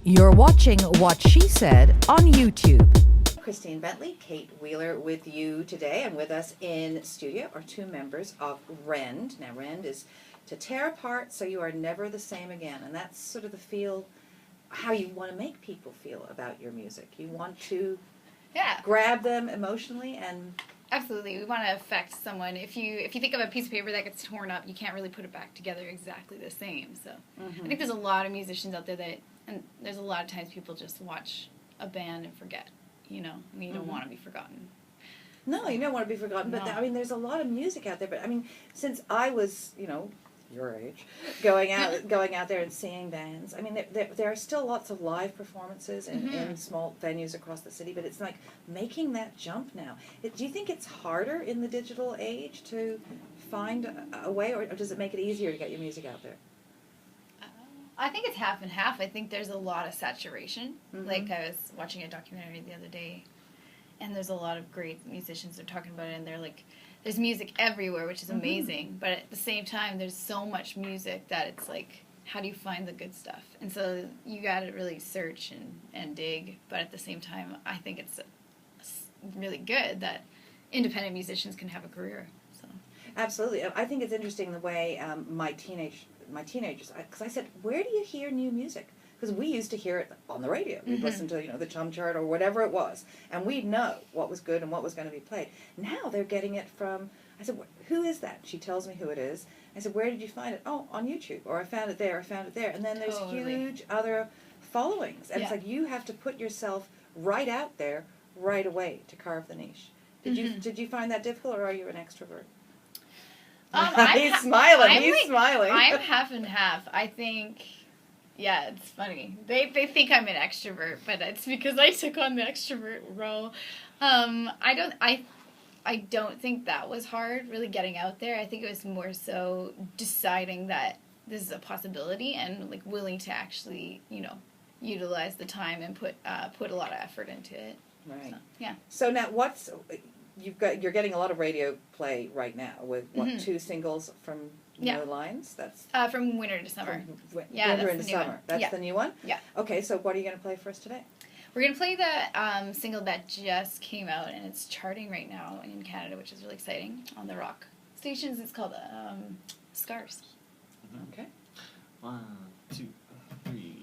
You're watching What She Said on YouTube. Christine Bentley, Kate Wheeler with you today, and with us in studio are two members of Rend. Now, Rend is to tear apart so you are never the same again, and that's sort of the feel, how you want to make people feel about your music. You want to grab them emotionally and... Absolutely, we want to affect someone. If you think of a piece of paper that gets torn up, you can't really put it back together exactly the same. So I think there's a lot of musicians out there and there's a lot of times people just watch a band and forget. You know, I mean, you don't want to be forgotten. No, you don't want to be forgotten. But I mean, there's a lot of music out there. But I mean, since I was, your age, going out there and seeing bands. I mean, there are still lots of live performances in small venues across the city, but it's like making that jump now. Do you think it's harder in the digital age to find a way, or does it make it easier to get your music out there? I think it's half and half. I think there's a lot of saturation. Like, I was watching a documentary the other day, and there's a lot of great musicians that are talking about it, and they're like, there's music everywhere, which is amazing, but at the same time, there's so much music that it's like, how do you find the good stuff? And so you got to really search and dig, but at the same time, I think it's really good that independent musicians can have a career. So. Absolutely. I think it's interesting the way my teenagers, because I said, where do you hear new music? Because we used to hear it on the radio. We'd listen to, the Chum Chart or whatever it was, and we'd know what was good and what was going to be played. Now they're getting it from, I said, who is that? She tells me who it is. I said, where did you find it? Oh, on YouTube, or I found it there, And then there's huge other followings. And it's like you have to put yourself right out there right away to carve the niche. Did you find that difficult, or are you an extrovert? He's smiling. I'm half and half. I think... Yeah, it's funny. They think I'm an extrovert, but it's because I took on the extrovert role. I don't think that was hard, really getting out there. I think it was more so deciding that this is a possibility and like willing to actually, utilize the time and put a lot of effort into it. Right. So, yeah. So now you're getting a lot of radio play right now with two singles from No Lines? That's from winter to summer. Winter into summer. That's the new one? Yeah. Okay, so what are you going to play for us today? We're going to play the single that just came out, and it's charting right now in Canada, which is really exciting, on the rock stations. It's called Scars. Okay. 1, 2, 3.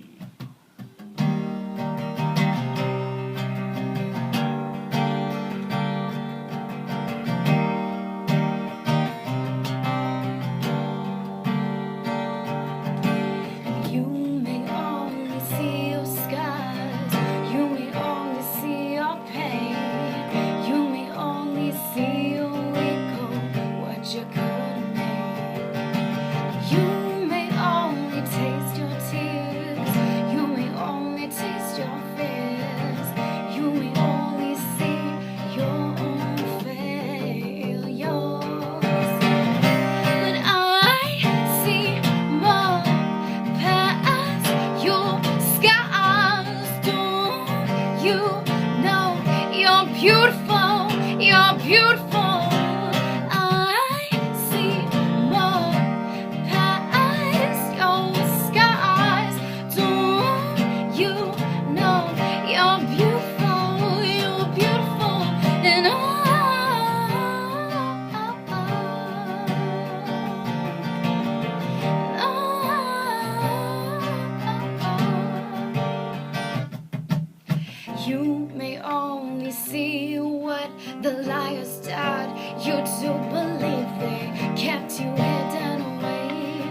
You may only see what the liars start you to believe. They kept you hidden away.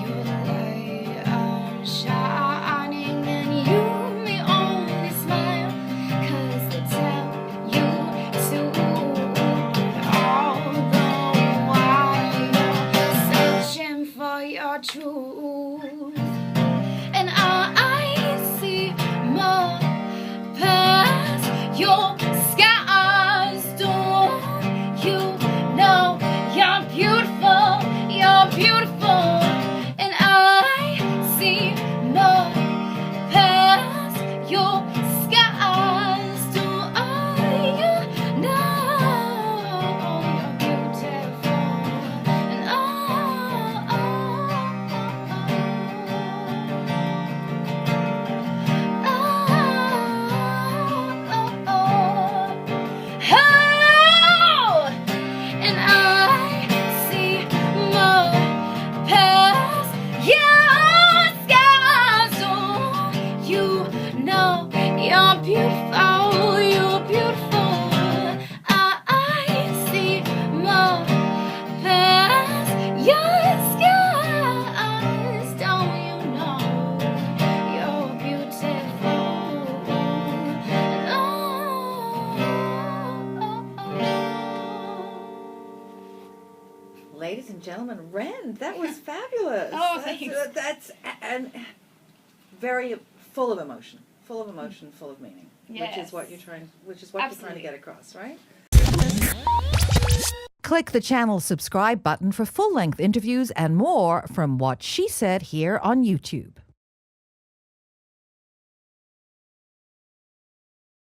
Your light shining, and you may only smile 'cause they tell you to. All the while you're searching for your truth, and I see more past your scars. Don't you know you're beautiful? You're beautiful. Ladies and gentlemen, Rend, that was fabulous. Oh, thanks. That's and very full of emotion, full of meaning, which Yes. is what you're trying to get across, right? Click the channel subscribe button for full-length interviews and more from What She Said here on YouTube.